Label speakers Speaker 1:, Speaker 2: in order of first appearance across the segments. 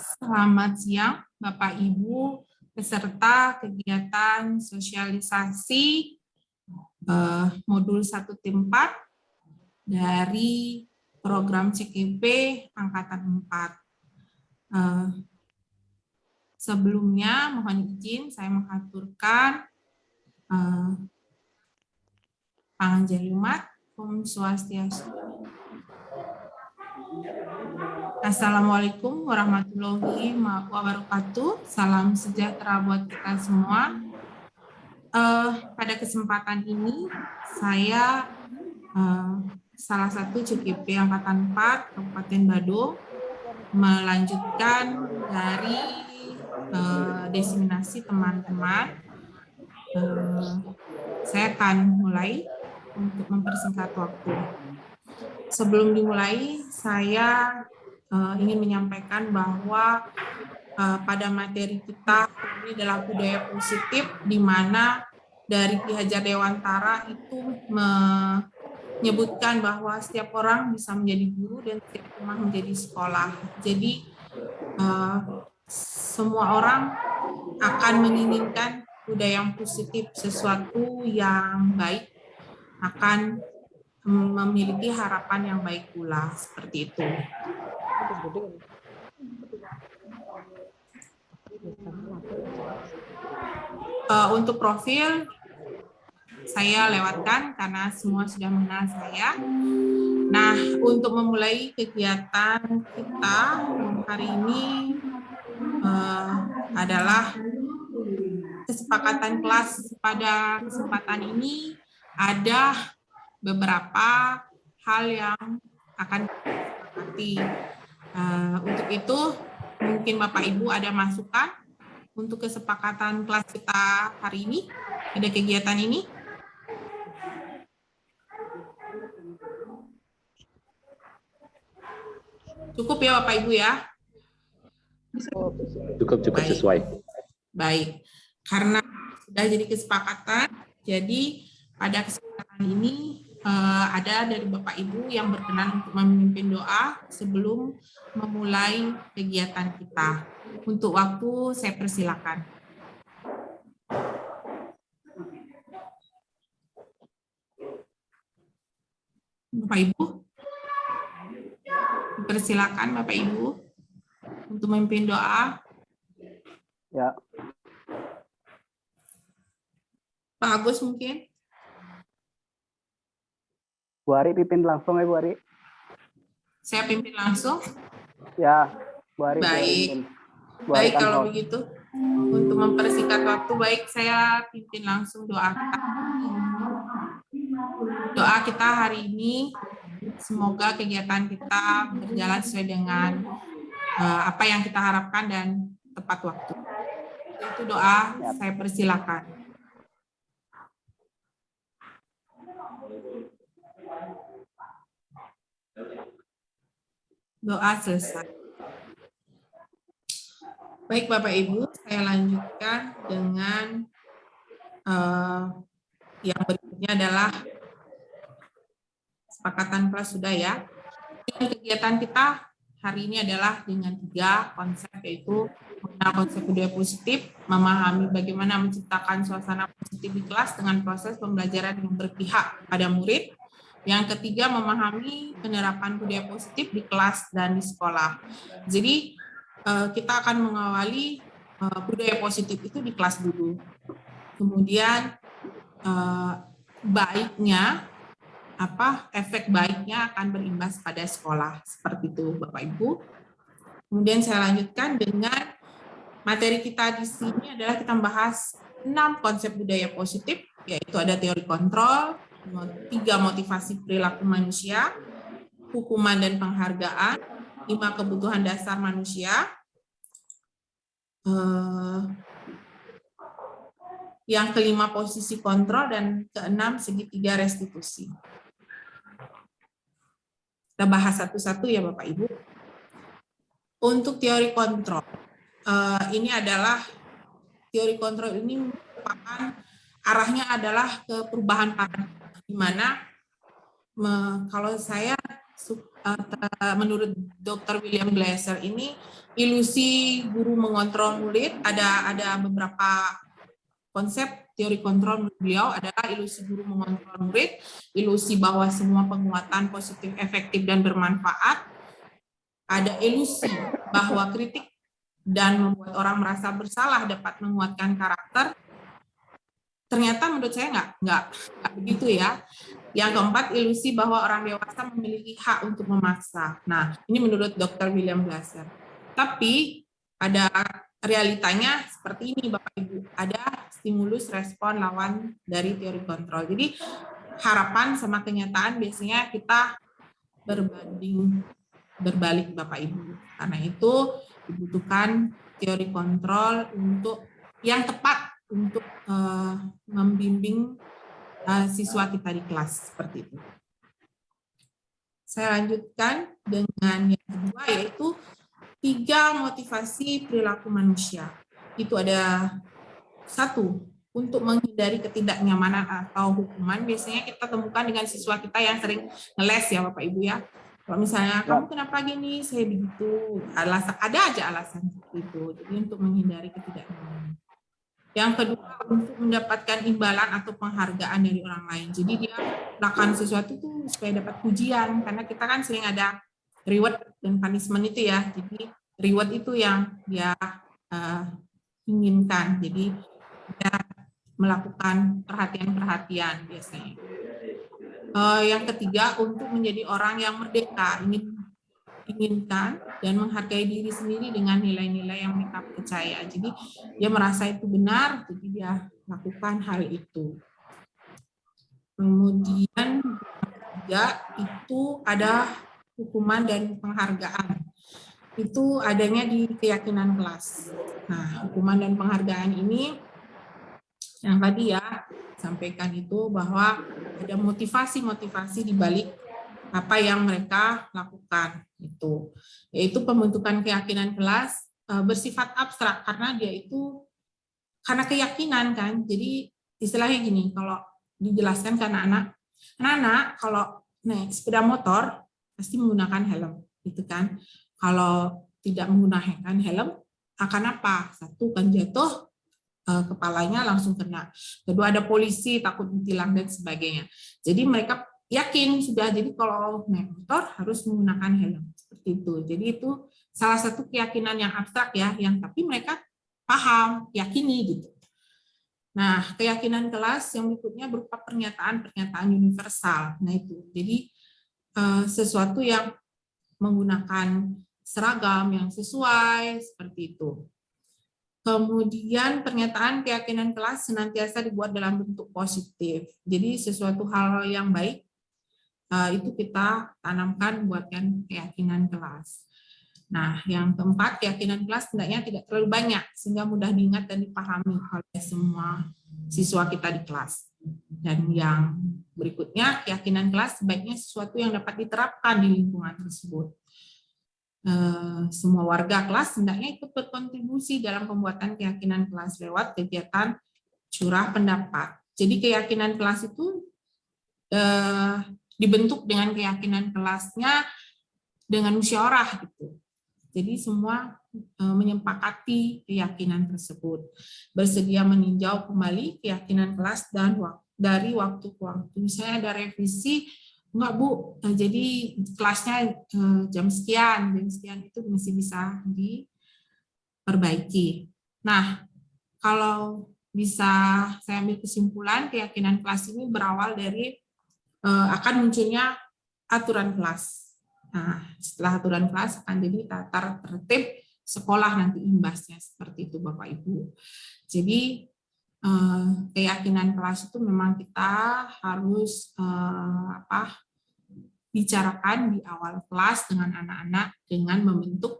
Speaker 1: Selamat siang, Bapak Ibu, peserta kegiatan sosialisasi modul 1 tim 4 dari program CKP Angkatan 4. Sebelumnya, mohon izin saya mengaturkan Panganjali Umat, Om Swastiastu. Assalamualaikum warahmatullahi wabarakatuh. Salam sejahtera buat kita semua. Pada kesempatan ini, saya salah satu CKP Angkatan 4 Kabupaten Badung melanjutkan dari diseminasi teman-teman. Saya akan mulai untuk mempersingkat waktu. Sebelum dimulai, saya ingin menyampaikan bahwa pada materi kita ini adalah budaya positif, di mana dari Ki Hajar Dewantara itu menyebutkan bahwa setiap orang bisa menjadi guru dan setiap rumah menjadi sekolah. Jadi semua orang akan menginginkan budaya yang positif, sesuatu yang baik akan memiliki harapan yang baik pula, seperti itu. Untuk profil saya lewatkan karena semua sudah mengenal saya. Nah, untuk memulai kegiatan kita hari ini adalah kesepakatan kelas. Pada kesempatan ini ada beberapa hal yang akan kita sepakati. Untuk itu, mungkin Bapak Ibu ada masukan untuk kesepakatan kelas kita hari ini, pada kegiatan ini? Cukup ya Bapak Ibu ya?
Speaker 2: Cukup
Speaker 1: Baik.
Speaker 2: sesuai.
Speaker 1: Baik, karena sudah jadi kesepakatan, jadi pada kesempatan ini ada dari Bapak Ibu yang berkenan untuk memimpin doa sebelum memulai kegiatan kita. Untuk waktu saya persilakan. Bapak Ibu, persilakan Bapak Ibu untuk memimpin doa.
Speaker 3: Ya.
Speaker 1: Pak Agus mungkin.
Speaker 3: Bu Ari pimpin langsung ya Bu Ari.
Speaker 1: Saya pimpin langsung.
Speaker 3: Ya, Bu Ari.
Speaker 1: Baik.
Speaker 3: Bu Ari
Speaker 1: Baik kalau
Speaker 3: kontrol.
Speaker 1: begitu. Untuk mempersingkat waktu, baik saya pimpin langsung doa kita. Doa kita hari ini, semoga kegiatan kita berjalan sesuai dengan apa yang kita harapkan dan tepat waktu. Itu doa, saya persilakan. Doa selesai. Baik Bapak Ibu, saya lanjutkan dengan yang berikutnya adalah kesepakatan kelas sudah ya. Kegiatan kita hari ini adalah dengan 3 konsep, yaitu mengenal konsep budaya positif, memahami bagaimana menciptakan suasana positif di kelas dengan proses pembelajaran yang berpihak pada murid. Yang ketiga, memahami penerapan budaya positif di kelas dan di sekolah. Jadi kita akan mengawali budaya positif itu di kelas dulu. Kemudian baiknya, efek baiknya akan berimbas pada sekolah. Seperti itu Bapak Ibu. Kemudian saya lanjutkan dengan materi kita di sini adalah kita membahas 6 konsep budaya positif, yaitu ada teori kontrol, 3 motivasi perilaku manusia, hukuman dan penghargaan, 5 kebutuhan dasar manusia, yang kelima posisi kontrol, dan keenam segitiga restitusi. Kita bahas satu-satu ya Bapak Ibu. Untuk teori kontrol, ini adalah teori kontrol ini merupakan arahnya adalah ke perubahan paradigma, di mana kalau saya menurut Dr. William Glasser ini ilusi guru mengontrol murid, ada beberapa konsep teori kontrol menurut beliau adalah ilusi guru mengontrol murid, ilusi bahwa semua penguatan positif, efektif, dan bermanfaat, ada ilusi bahwa kritik dan membuat orang merasa bersalah dapat menguatkan karakter. Ternyata menurut saya nggak begitu ya. Yang keempat, ilusi bahwa orang dewasa memiliki hak untuk memaksa. Nah, ini menurut Dr. William Glasser. Tapi ada realitanya seperti ini, Bapak Ibu. Ada stimulus respon lawan dari teori kontrol. Jadi harapan sama kenyataan biasanya kita berbalik, Bapak Ibu. Karena itu dibutuhkan teori kontrol untuk yang tepat untuk membimbing siswa kita di kelas seperti itu. Saya lanjutkan dengan yang kedua, yaitu 3 motivasi perilaku manusia. Itu ada 1, untuk menghindari ketidaknyamanan atau hukuman. Biasanya kita temukan dengan siswa kita yang sering ngeles ya Bapak Ibu ya. Kalau misalnya kamu kenapa gini, saya begitu, ada aja alasan seperti itu. Jadi untuk menghindari ketidaknyamanan. Yang kedua, untuk mendapatkan imbalan atau penghargaan dari orang lain. Jadi dia melakukan sesuatu tuh supaya dapat pujian, karena kita kan sering ada reward dan punishment itu ya. Jadi reward itu yang dia inginkan. Jadi dia melakukan perhatian-perhatian biasanya. Yang ketiga, untuk menjadi orang yang merdeka, inginkan dan menghargai diri sendiri dengan nilai-nilai yang mereka percaya. Jadi dia merasa itu benar, jadi dia lakukan hal itu. Kemudian ketiga, itu ada hukuman dan penghargaan. Itu adanya di keyakinan kelas. Nah, hukuman dan penghargaan ini yang tadi ya sampaikan itu bahwa ada motivasi-motivasi di balik apa yang mereka lakukan itu, yaitu pembentukan keyakinan kelas bersifat abstrak karena dia itu karena keyakinan kan. Jadi istilahnya gini, kalau dijelaskan ke anak-anak kalau naik sepeda motor pasti menggunakan helm, gitu kan. Kalau tidak menggunakan helm akan apa? 1, kan jatuh, kepalanya langsung kena. Kedua, ada polisi takut ditilang dan sebagainya. Jadi mereka yakin sudah, jadi kalau naik motor harus menggunakan helm seperti itu. Jadi itu salah satu keyakinan yang abstrak ya, yang tapi mereka paham, yakini gitu. Nah, keyakinan kelas yang berikutnya berupa pernyataan-pernyataan universal. Nah itu, jadi sesuatu yang menggunakan seragam yang sesuai seperti itu. Kemudian pernyataan keyakinan kelas senantiasa dibuat dalam bentuk positif. Jadi sesuatu hal yang baik itu kita tanamkan buatkan keyakinan kelas. Nah, yang keempat, keyakinan kelas hendaknya tidak terlalu banyak sehingga mudah diingat dan dipahami oleh semua siswa kita di kelas. Dan yang berikutnya, keyakinan kelas sebaiknya sesuatu yang dapat diterapkan di lingkungan tersebut. Semua warga kelas hendaknya ikut berkontribusi dalam pembuatan keyakinan kelas lewat kegiatan curah pendapat. Jadi keyakinan kelas itu dibentuk dengan keyakinan kelasnya dengan musyawarah gitu. Jadi semua menyepakati keyakinan tersebut, bersedia meninjau kembali keyakinan kelas dan dari waktu ke waktu. Misalnya ada revisi, enggak Bu, jadi kelasnya jam sekian itu masih bisa diperbaiki. Nah, kalau bisa saya ambil kesimpulan, keyakinan kelas ini berawal dari akan munculnya aturan kelas. Nah, setelah aturan kelas akan jadi tata tertib sekolah nanti imbasnya seperti itu Bapak Ibu. Jadi keyakinan kelas itu memang kita harus bicarakan di awal kelas dengan anak-anak dengan membentuk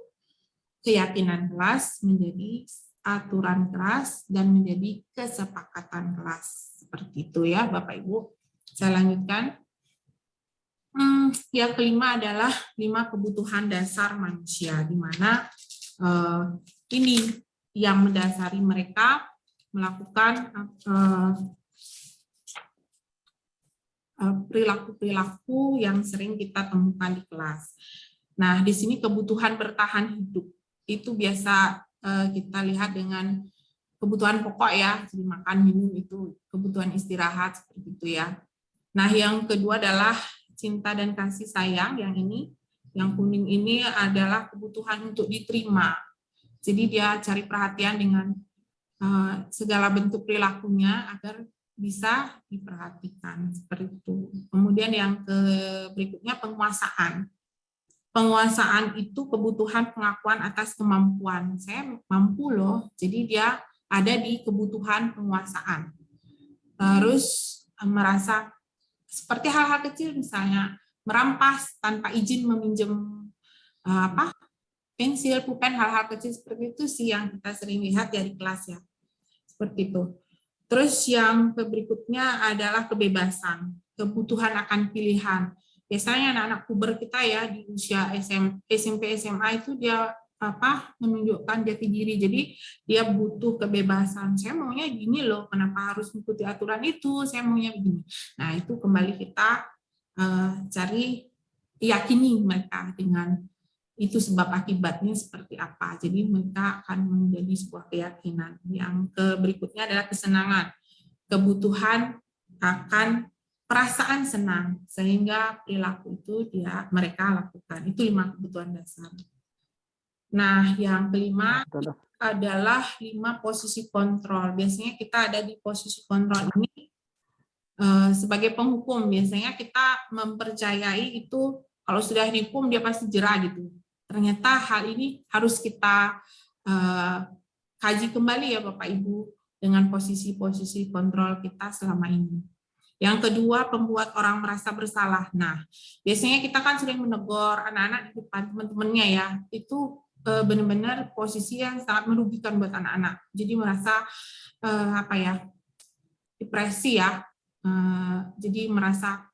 Speaker 1: keyakinan kelas menjadi aturan kelas dan menjadi kesepakatan kelas. Seperti itu ya Bapak Ibu. Saya lanjutkan. Yang kelima adalah 5 kebutuhan dasar manusia, di mana ini yang mendasari mereka melakukan perilaku-perilaku yang sering kita temukan di kelas. Nah, di sini kebutuhan bertahan hidup itu biasa kita lihat dengan kebutuhan pokok ya, jadi makan, minum itu kebutuhan istirahat seperti itu ya. Nah, yang kedua adalah cinta dan kasih sayang. Yang ini, yang kuning ini adalah kebutuhan untuk diterima. Jadi dia cari perhatian dengan segala bentuk perilakunya agar bisa diperhatikan seperti itu. Kemudian yang berikutnya penguasaan. Penguasaan itu kebutuhan pengakuan atas kemampuan. Saya mampu loh, jadi dia ada di kebutuhan penguasaan. Terus merasa seperti hal-hal kecil misalnya merampas tanpa izin meminjam pensil, pulpen, hal-hal kecil seperti itu sih yang kita sering lihat ya di kelas ya. Seperti itu. Terus yang berikutnya adalah kebebasan, kebutuhan akan pilihan. Biasanya anak-anak puber kita ya di usia SMP, SMA itu dia menunjukkan jati diri. Jadi dia butuh kebebasan. Saya maunya gini loh, kenapa harus mengikuti aturan itu? Saya maunya begini. Nah, itu kembali kita cari yakini mereka dengan itu sebab akibatnya seperti apa. Jadi mereka akan menjadi sebuah keyakinan. Yang berikutnya adalah kesenangan, kebutuhan akan perasaan senang sehingga perilaku itu mereka lakukan. Itu 5 kebutuhan dasar. Nah, yang kelima adalah 5 posisi kontrol. Biasanya kita ada di posisi kontrol ini sebagai penghukum. Biasanya kita mempercayai itu kalau sudah dihukum dia pasti jerah gitu. Ternyata hal ini harus kita kaji kembali ya Bapak Ibu dengan posisi-posisi kontrol kita selama ini. Yang kedua, pembuat orang merasa bersalah. Nah, biasanya kita kan sering menegur anak-anak di depan teman-temannya ya, itu benar-benar posisi yang sangat merugikan buat anak-anak. Jadi merasa depresi ya, jadi merasa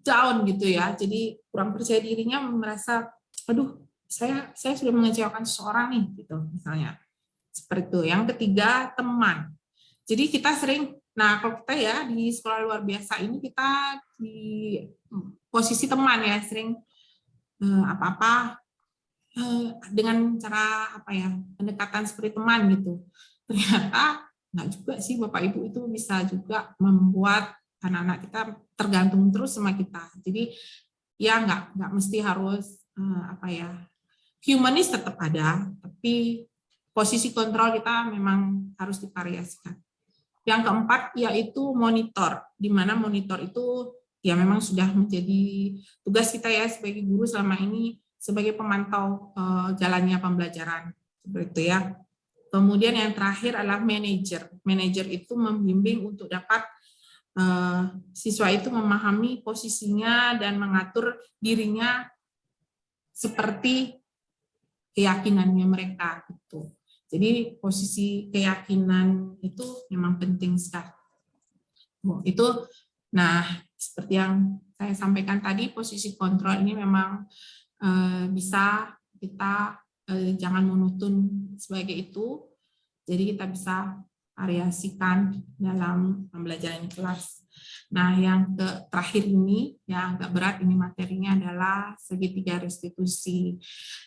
Speaker 1: down gitu ya, jadi kurang percaya dirinya, merasa aduh saya sudah mengecewakan seseorang nih gitu misalnya, seperti itu. Yang ketiga, teman. Jadi kita sering, nah kalau kita ya di sekolah luar biasa ini kita di posisi teman ya, sering dengan cara pendekatan seperti teman gitu. Ternyata nggak juga sih Bapak Ibu, itu bisa juga membuat anak-anak kita tergantung terus sama kita. Jadi ya nggak mesti harus humanis tetap ada, tapi posisi kontrol kita memang harus divariasikan. Yang keempat yaitu monitor, di mana monitor itu ya memang sudah menjadi tugas kita ya sebagai guru selama ini sebagai pemantau jalannya pembelajaran seperti itu ya. Kemudian yang terakhir adalah manajer. Manajer itu membimbing untuk dapat siswa itu memahami posisinya dan mengatur dirinya seperti keyakinannya mereka gitu. Jadi posisi keyakinan itu memang penting sekali. Itu, nah seperti yang saya sampaikan tadi, posisi kontrol ini memang bisa kita jangan monoton sebagai itu. Jadi kita bisa variasikan dalam pembelajaran kelas. Nah, yang terakhir ini, yang agak berat ini materinya adalah segitiga restitusi,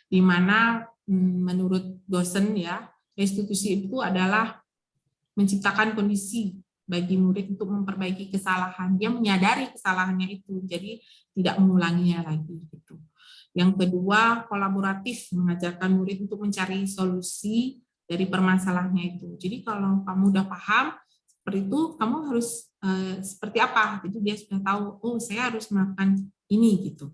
Speaker 1: di mana menurut dosen ya, restitusi itu adalah menciptakan kondisi bagi murid untuk memperbaiki kesalahan. Dia menyadari kesalahannya itu, jadi tidak mengulanginya lagi. Gitu. Yang kedua, kolaboratif, mengajarkan murid untuk mencari solusi dari permasalahannya itu. Jadi kalau kamu udah paham seperti itu, kamu harus seperti apa? Itu dia sudah tahu. Oh, saya harus melakukan ini gitu.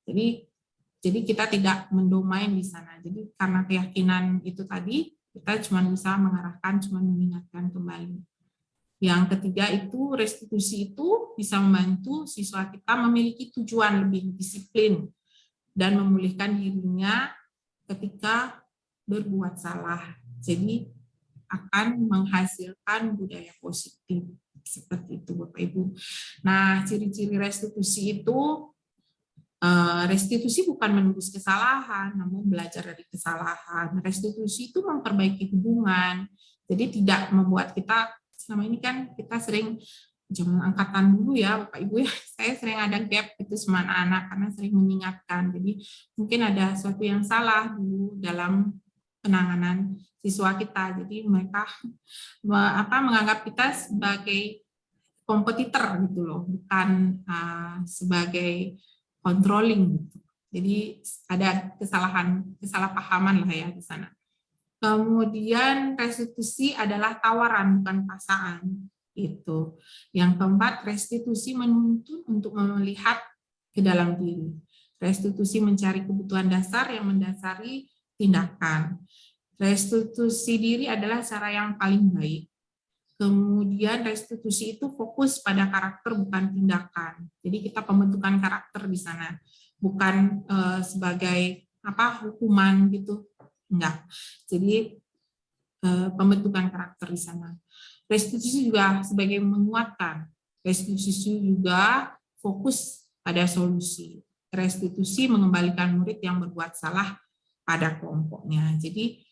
Speaker 1: Jadi kita tidak mendomain di sana. Jadi karena keyakinan itu tadi, kita cuma bisa mengarahkan, cuma mengingatkan kembali. Yang ketiga itu restitusi itu bisa membantu siswa kita memiliki tujuan lebih disiplin dan memulihkan dirinya ketika berbuat salah. Jadi akan menghasilkan budaya positif seperti itu Bapak Ibu. Nah, ciri-ciri restitusi itu restitusi bukan menembus kesalahan, namun belajar dari kesalahan. Restitusi itu memperbaiki hubungan. Jadi tidak membuat kita selama ini kan kita sering zaman angkatan dulu ya Bapak Ibu ya, saya sering ada gap itu sama anak-anak karena sering mengingatkan. Jadi mungkin ada sesuatu yang salah dulu dalam penanganan siswa kita. Jadi mereka menganggap kita sebagai kompetitor gitu loh, bukan sebagai controlling gitu. Jadi ada kesalahpahaman lah ya di sana. Kemudian restitusi adalah tawaran bukan paksaan. Itu. Yang keempat, restitusi menuntut untuk melihat ke dalam diri. Restitusi mencari kebutuhan dasar yang mendasari tindakan. Restitusi diri adalah cara yang paling baik. Kemudian restitusi itu fokus pada karakter bukan tindakan. Jadi kita pembentukan karakter di sana, bukan sebagai hukuman gitu, enggak. Jadi pembentukan karakter di sana. Restitusi juga sebagai menguatkan. Restitusi juga fokus pada solusi. Restitusi mengembalikan murid yang berbuat salah pada kelompoknya. Jadi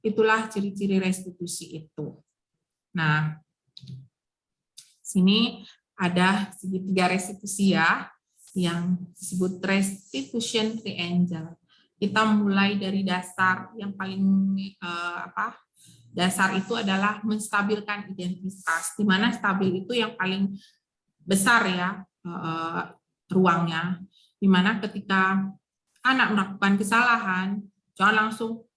Speaker 1: itulah ciri-ciri restitusi itu. Nah, sini ada segitiga restitusi ya, yang disebut restitution triangle. Kita mulai dari dasar yang paling dasar itu adalah menstabilkan identitas, di mana stabil itu yang paling besar ya ruangnya, di mana ketika anak melakukan kesalahan, jangan langsung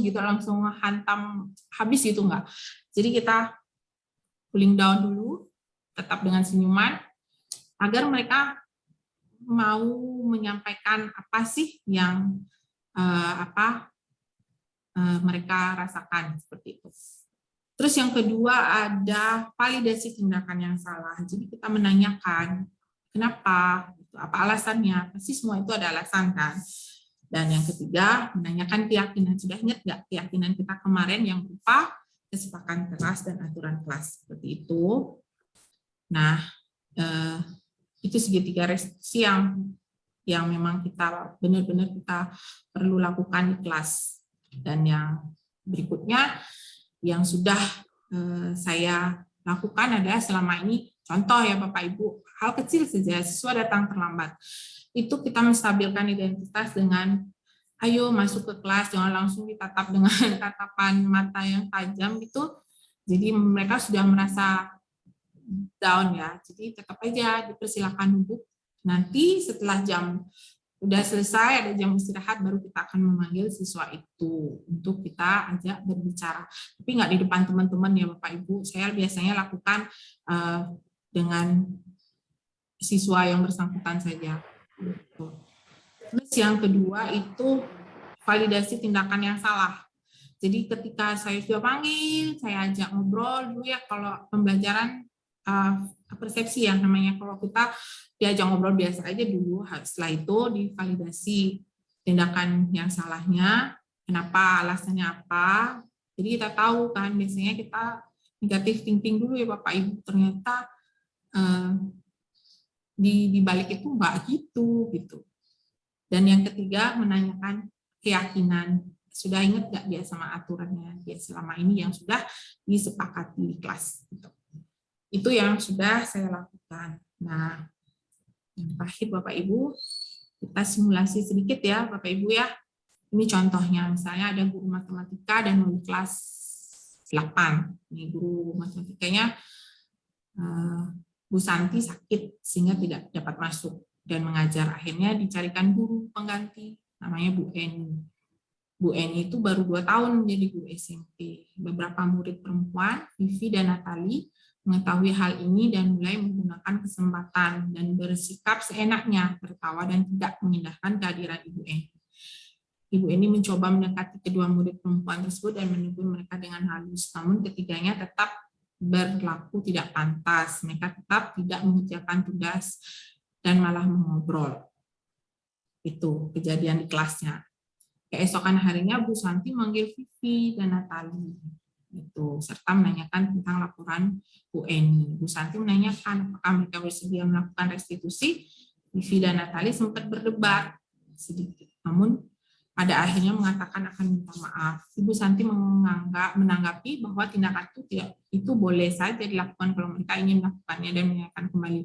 Speaker 1: gitu, langsung hantam habis gitu enggak. Jadi kita cooling down dulu, tetap dengan senyuman, agar mereka mau menyampaikan apa sih yang mereka rasakan seperti itu. Terus yang kedua ada validasi tindakan yang salah. Jadi kita menanyakan kenapa, apa alasannya, pasti semua itu ada alasan kan. Dan yang ketiga menanyakan keyakinan. Sudah ingat nggak keyakinan kita kemarin yang berupa kesepakatan kelas dan aturan kelas seperti itu. Nah, itu segitiga restitusi yang memang kita benar-benar kita perlu lakukan di kelas. Dan yang berikutnya yang sudah saya lakukan adalah selama ini, contoh ya Bapak Ibu, hal kecil saja, siswa datang terlambat. Itu kita menstabilkan identitas dengan, ayo masuk ke kelas, jangan langsung ditatap dengan tatapan mata yang tajam gitu. Jadi mereka sudah merasa down ya, jadi tetap aja dipersilakan duduk. Nanti setelah jam udah selesai, ada jam istirahat, baru kita akan memanggil siswa itu untuk kita ajak berbicara. Tapi nggak di depan teman-teman ya Bapak Ibu. Saya biasanya lakukan dengan siswa yang bersangkutan saja. Terus yang kedua itu validasi tindakan yang salah. Jadi ketika saya sudah panggil, saya ajak ngobrol dulu ya, kalau pembelajaran persepsi yang namanya, kalau kita diajak ngobrol biasa aja dulu, setelah itu divalidasi tindakan yang salahnya, kenapa, alasannya apa. Jadi kita tahu kan, biasanya kita negatif thinking dulu ya Bapak Ibu, ternyata di balik itu enggak gitu. Dan yang ketiga menanyakan keyakinan. Sudah ingat nggak dia sama aturannya dia selama ini yang sudah disepakati di kelas. Itu yang sudah saya lakukan. Nah, yang terakhir Bapak Ibu, kita simulasi sedikit ya Bapak Ibu ya. Ini contohnya, misalnya ada guru matematika dan murid kelas 8. Ini guru matematikanya Bu Santi sakit sehingga tidak dapat masuk dan mengajar. Akhirnya dicarikan guru pengganti, namanya Bu Eni. Bu Eni itu baru 2 tahun menjadi guru SMP. Beberapa murid perempuan, Vivi dan Natali, mengetahui hal ini dan mulai menggunakan kesempatan dan bersikap seenaknya, tertawa dan tidak mengindahkan kehadiran Ibu Eni. Ibu Eni mencoba mendekati kedua murid perempuan tersebut dan menegur mereka dengan halus, namun ketiganya tetap berlaku tidak pantas. Mereka tetap tidak mengerjakan tugas dan malah mengobrol. Itu kejadian di kelasnya. Keesokan harinya Bu Santi manggil Vivi dan Natali itu, serta menanyakan tentang laporan Bu Eni. Bu Santi menanyakan apakah mereka bersedia melakukan restitusi. Vivi dan Natali sempat berdebat sedikit, namun pada akhirnya mengatakan akan minta maaf. Ibu Santi menanggapi bahwa tindakan itu boleh saja dilakukan kalau mereka ingin melakukannya dan menanyakan kembali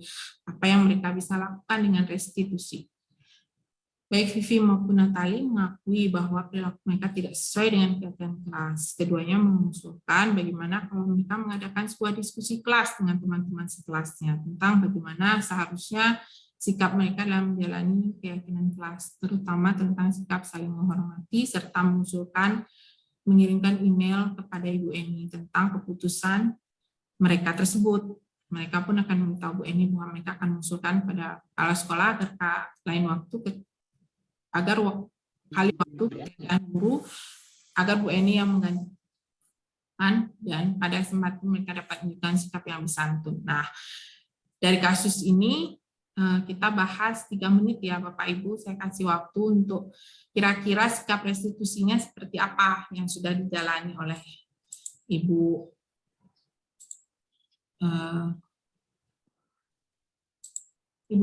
Speaker 1: apa yang mereka bisa lakukan dengan restitusi. Baik Vivi maupun Natali mengakui bahwa perilaku mereka tidak sesuai dengan kegiatan kelas. Keduanya mengusulkan bagaimana kalau mereka mengadakan sebuah diskusi kelas dengan teman-teman sekelasnya tentang bagaimana seharusnya sikap mereka dalam menjalani keyakinan kelas, terutama tentang sikap saling menghormati, serta mengusulkan mengirimkan email kepada Ibu Eni tentang keputusan mereka tersebut. Mereka pun akan memberitahu Bu Eni bahwa mereka akan mengusulkan pada kepala sekolah agar lain waktu agar kali waktu pekerjaan guru agar Bu Eni yang menggantikan dan pada kesempatan mereka dapat menunjukkan sikap yang bersantun. Nah, dari kasus ini kita bahas 3 menit ya Bapak Ibu, saya kasih waktu untuk kira-kira sikap restitusinya seperti apa yang sudah dijalani oleh Ibu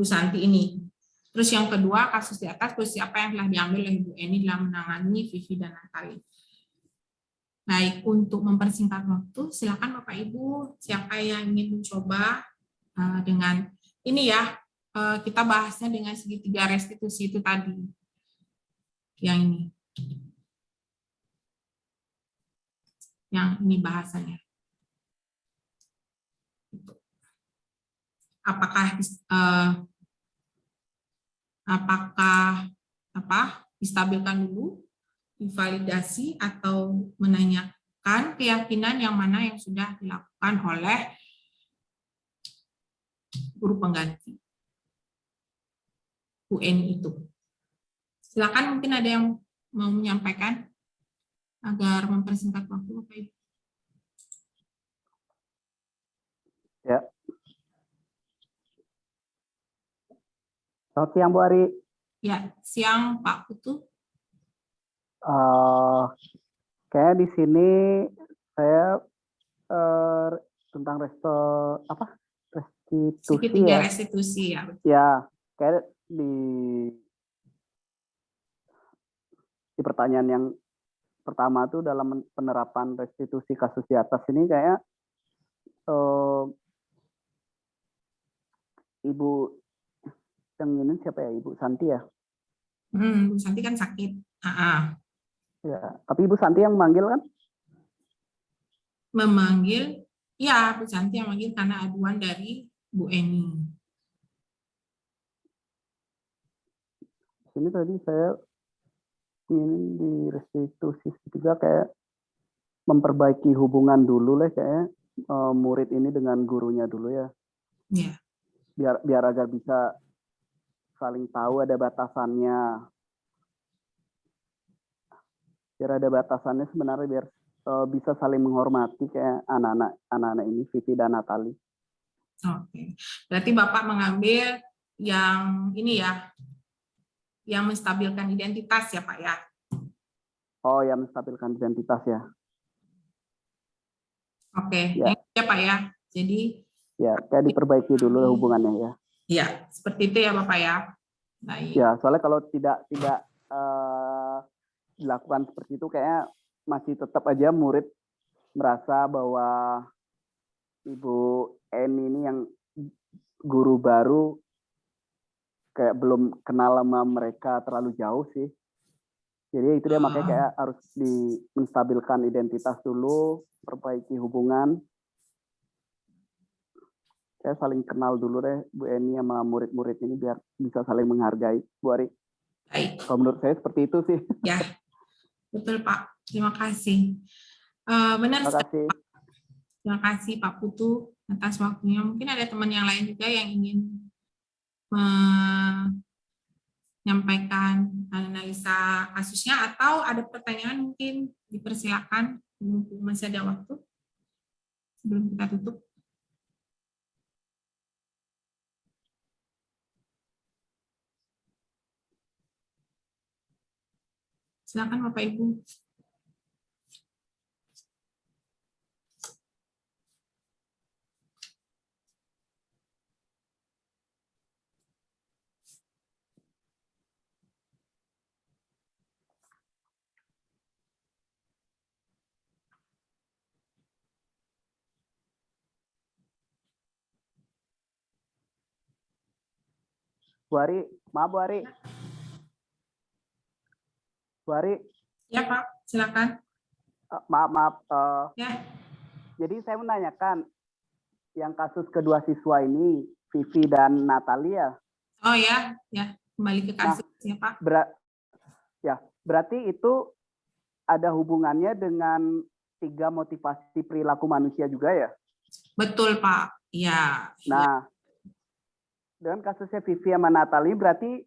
Speaker 1: Santi ini. Terus yang kedua, kasus di atas, posisi apa yang telah diambil oleh Ibu Eni dalam menangani Vivi dan Natali. Baik, untuk mempersingkat waktu, silakan Bapak Ibu, siapa yang ingin mencoba dengan ini ya, kita bahasnya dengan segitiga restitusi itu tadi. Yang ini. Yang ini bahasanya. Apakah distabilkan dulu, divalidasi, atau menanyakan keyakinan yang mana yang sudah dilakukan oleh guru pengganti UN itu. Silakan, mungkin ada yang mau menyampaikan agar mempersingkat waktu, Bapak Ibu.
Speaker 3: Ya. Selamat siang Bu Ari.
Speaker 1: Ya, siang Pak Putu.
Speaker 3: Kayaknya di sini saya tentang restitusi
Speaker 1: Segitiga
Speaker 3: ya.
Speaker 1: restitusi ya.
Speaker 3: Ya, kayak di pertanyaan yang pertama tuh dalam penerapan restitusi kasus di atas ini kayak Ibu yang ini siapa ya, Ibu Santi ya?
Speaker 1: Bu Santi kan sakit.
Speaker 3: Ya, tapi Ibu Santi yang manggil kan?
Speaker 1: Memanggil, ya Bu Santi yang manggil karena aduan dari Bu Eni.
Speaker 3: Ini tadi saya ingin di restitusi ketiga kayak memperbaiki hubungan dulu lah kayak murid ini dengan gurunya dulu ya.
Speaker 1: Ya.
Speaker 3: Biar agar bisa saling tahu ada batasannya. Biar ada batasannya sebenarnya biar bisa saling menghormati kayak anak-anak ini Vivi dan Natali.
Speaker 1: Oke. Berarti Bapak mengambil yang ini ya, yang menstabilkan identitas ya Pak ya.
Speaker 3: Oh, yang menstabilkan identitas ya.
Speaker 1: Oke, ya. Ya Pak ya. Jadi
Speaker 3: ya kayak diperbaiki dulu hubungannya ya.
Speaker 1: Iya, seperti itu ya Bapak ya. Baik.
Speaker 3: Ya, soalnya kalau tidak dilakukan seperti itu kayaknya masih tetap aja murid merasa bahwa Ibu Eni ini yang guru baru kayak belum kenal sama mereka terlalu jauh sih. Jadi itu dia makanya kayak harus menstabilkan identitas dulu, perbaiki hubungan. Kayak saling kenal dulu deh Bu Eni sama murid-murid ini biar bisa saling menghargai, Bu Ari.
Speaker 1: Baik.
Speaker 3: Kalau menurut saya seperti itu sih.
Speaker 1: Ya, betul Pak. Terima kasih. Benar.
Speaker 3: Terima kasih.
Speaker 1: Terima kasih Pak Putu atas waktunya. Mungkin ada teman yang lain juga yang ingin menyampaikan analisa kasusnya atau ada pertanyaan mungkin dipersilakan. Masih ada waktu sebelum kita tutup. Silakan Bapak Ibu.
Speaker 3: Bu Ari, maaf Bu Ari. Bu Ari,
Speaker 1: Ya Pak, silakan.
Speaker 3: maaf.
Speaker 1: Ya.
Speaker 3: Jadi saya menanyakan yang kasus kedua siswa ini, Vivi dan Natalia.
Speaker 1: Oh ya, ya kembali ke kasus ya Pak.
Speaker 3: Berarti itu ada hubungannya dengan 3 motivasi perilaku manusia juga ya?
Speaker 1: Betul Pak. Ya.
Speaker 3: Nah, dengan kasusnya Vivi sama Natalie berarti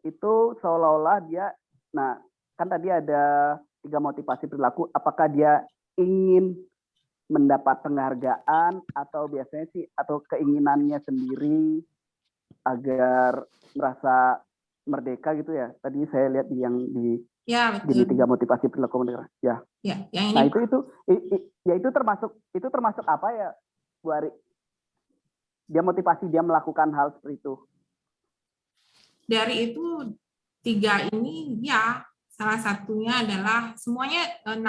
Speaker 3: itu seolah-olah dia, nah kan tadi ada 3 motivasi perilaku, apakah dia ingin mendapat penghargaan atau biasanya sih atau keinginannya sendiri agar merasa merdeka gitu ya? Tadi saya lihat di
Speaker 1: ya, betul.
Speaker 3: gini 3 motivasi perilaku manusia. Ya.
Speaker 1: Yang ini
Speaker 3: nah itu termasuk apa ya, Bu Ari? Dia motivasi dia melakukan hal seperti itu.
Speaker 1: Dari itu 3 ini ya salah satunya adalah semuanya 6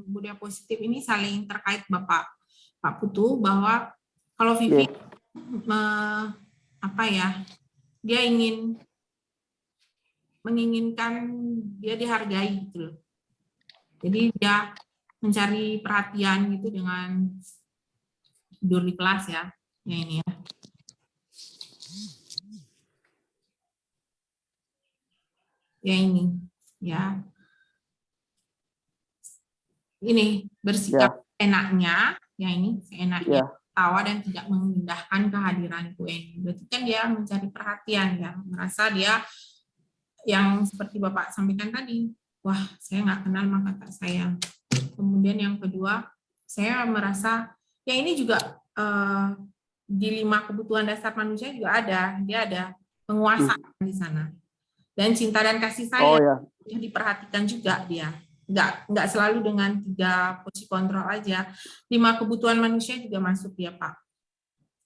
Speaker 1: budaya positif ini saling terkait Pak Putu, bahwa kalau Vivi dia menginginkan dia dihargai gitu loh. Jadi dia mencari perhatian gitu dengan tidur di kelas ya ini ya. Ya ini ya. Ini bersikap enaknya, ya ini seenaknya tawa dan tidak mengindahkan kehadiranku ini. Berarti kan dia mencari perhatian ya, merasa dia yang seperti Bapak sampaikan tadi, wah saya nggak kenal maka tak sayang. Kemudian yang kedua, saya merasa ya ini juga di 5 kebutuhan dasar manusia juga ada, dia ada penguasaan di sana. Dan cinta dan kasih sayang yang diperhatikan juga dia. Nggak selalu dengan 3 posisi kontrol aja. 5 kebutuhan manusia juga masuk ya Pak.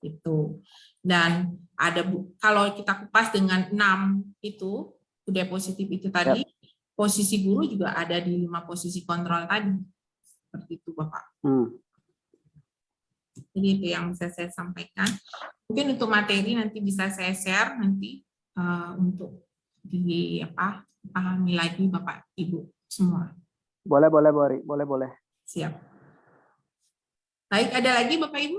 Speaker 1: Itu. Dan ada kalau kita kupas dengan 6 itu budaya positif itu tadi, posisi guru juga ada di 5 posisi kontrol tadi. Seperti itu Bapak. Jadi itu yang bisa saya sampaikan. Mungkin untuk materi nanti bisa saya share nanti untuk dipahami lagi Bapak Ibu semua.
Speaker 3: Boleh Bu Ari, boleh.
Speaker 1: Siap. Baik, ada lagi Bapak Ibu?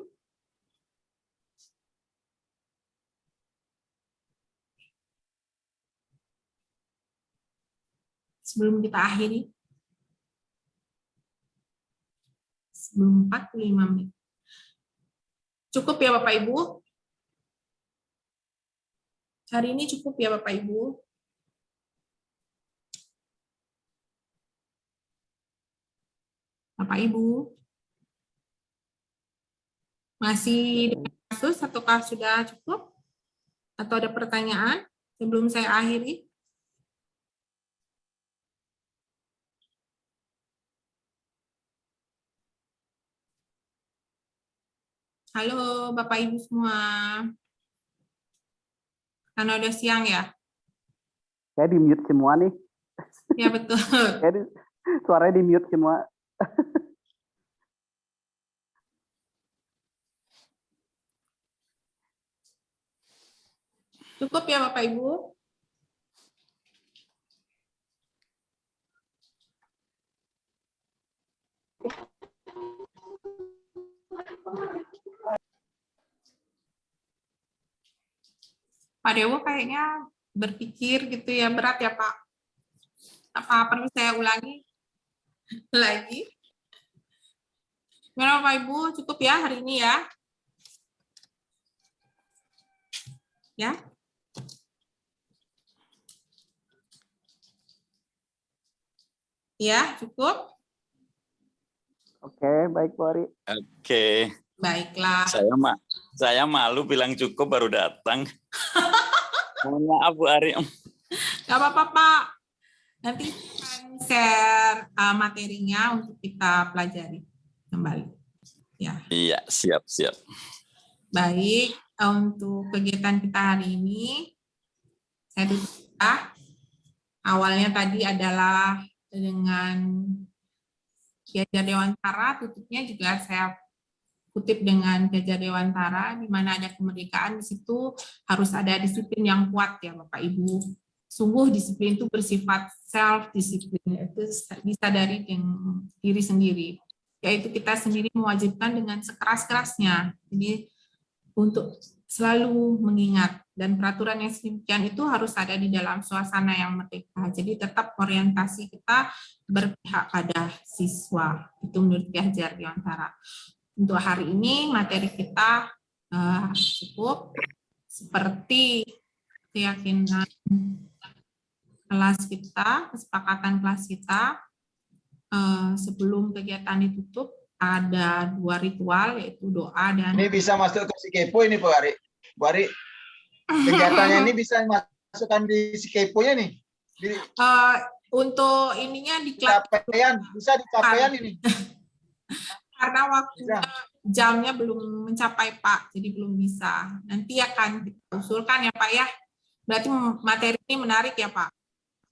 Speaker 1: Sebelum kita akhiri. Sebelum 45 menit. Cukup ya Bapak Ibu? Hari ini cukup ya Bapak Ibu? Bapak Ibu? Masih ada kasus ataukah sudah cukup? Atau ada pertanyaan sebelum saya akhiri? Halo Bapak Ibu semua. Karena udah siang ya?
Speaker 3: Saya di mute semua nih.
Speaker 1: Ya betul.
Speaker 3: Suaranya di mute semua.
Speaker 1: Cukup ya Bapak Ibu? Pak Dewo kayaknya berpikir gitu ya, berat ya Pak? Apa perlu saya ulangi lagi? Gimana Bapak Ibu, cukup ya hari ini ya? Ya? Ya, cukup?
Speaker 3: Oke, baik Bu Ari.
Speaker 2: Oke.
Speaker 1: Baiklah.
Speaker 2: Saya malu bilang cukup baru datang. Mohon maaf Bu Ari.
Speaker 1: Gak apa-apa Pak. Nanti akan share materinya untuk kita pelajari kembali. Ya.
Speaker 2: Iya, siap.
Speaker 1: Baik, untuk kegiatan kita hari ini, saya tutup ya. Awalnya tadi adalah dengan Ki Hajar Dewantara, tutupnya juga saya kutip dengan Gajah Dewantara, di mana ada kemerdekaan, di situ harus ada disiplin yang kuat ya Bapak Ibu. Sungguh disiplin itu bersifat self-disiplin, itu disadari dengan diri sendiri. Yaitu kita sendiri mewajibkan dengan sekeras-kerasnya. Jadi untuk selalu mengingat, dan peraturan yang sedemikian itu harus ada di dalam suasana yang merdeka. Jadi tetap orientasi kita berpihak pada siswa. Itu menurut Gajah Dewantara. Untuk hari ini materi kita cukup, seperti keyakinan kelas kita, kesepakatan kelas kita. Sebelum kegiatan ditutup ada 2 ritual, yaitu doa dan...
Speaker 4: Ini bisa masuk ke si kepo ini Bu Ari. Bu Ari, kegiatannya ini bisa masukkan di si keponya nih. Di
Speaker 1: untuk ininya di kelas
Speaker 4: capaian, bisa di capaian ini.
Speaker 1: Karena waktunya, jamnya belum mencapai Pak, jadi belum bisa. Nanti akan kita usulkan ya Pak ya. Berarti materi ini menarik ya Pak.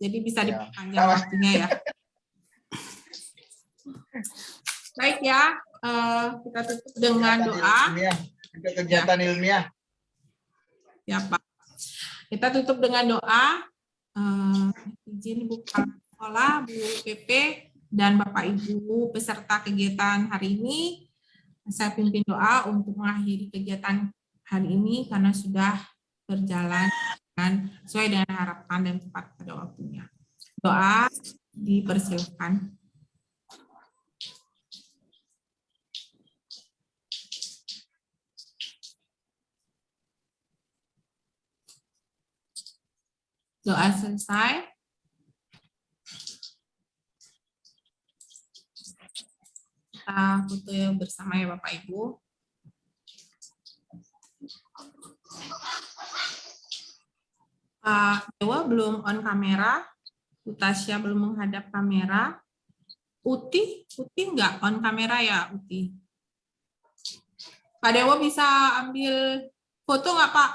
Speaker 1: Jadi bisa diperpanjang waktunya ya. Baik ya, kita tutup dengan doa.
Speaker 4: Untuk kegiatan ilmiah.
Speaker 1: Ya Pak. Kita tutup dengan doa. Izin Bu Kepala Sekolah, Bu PP, dan Bapak Ibu peserta kegiatan hari ini. Saya pimpin doa untuk mengakhiri kegiatan hari ini karena sudah berjalan dan sesuai dengan harapan dan tepat pada waktunya. Doa dipersilakan. Doa selesai. Kita foto bersama ya Bapak Ibu. Pak Dewa belum on kamera. Utasya belum menghadap kamera. Uti enggak on kamera ya Uti? Pak Dewa bisa ambil foto nggak Pak?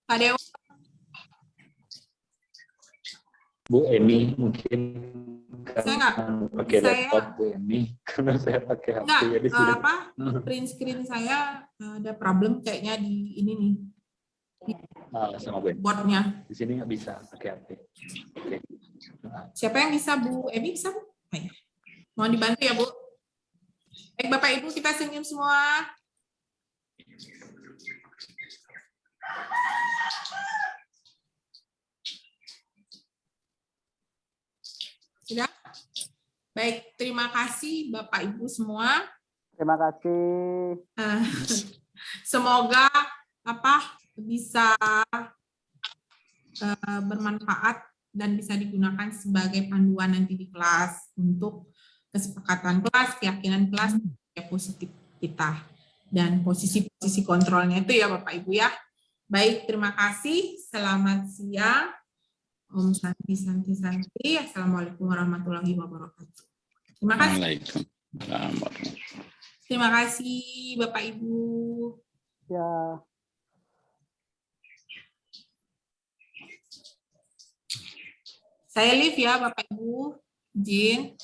Speaker 1: Pak Dewa.
Speaker 5: Bu Eni mungkin
Speaker 1: Saya nggak
Speaker 5: pakai laptop Bu Eni karena saya pakai HP
Speaker 1: enggak,
Speaker 5: jadi sudah
Speaker 1: print screen saya ada problem kayaknya di ini nih
Speaker 5: sama Bu Eni.
Speaker 1: boardnya.
Speaker 5: Di sini nggak bisa pakai HP. Oke.
Speaker 1: Siapa yang bisa Bu Emi bisa Bu? Mohon dibantu ya Bu. Baik Bapak Ibu kita senyum semua. Sudah? Baik, terima kasih Bapak Ibu semua.
Speaker 3: Terima kasih.
Speaker 1: Semoga bisa bermanfaat dan bisa digunakan sebagai panduan nanti di kelas untuk kesepakatan kelas, keyakinan kelas, positif kita dan posisi-posisi kontrolnya itu ya Bapak Ibu ya. Baik, terima kasih. Selamat siang. Om Santi Santi Santi. Assalamualaikum warahmatullahi wabarakatuh. Terima kasih. Terima kasih Bapak Ibu.
Speaker 3: Ya.
Speaker 1: Saya live ya Bapak Ibu. Izin.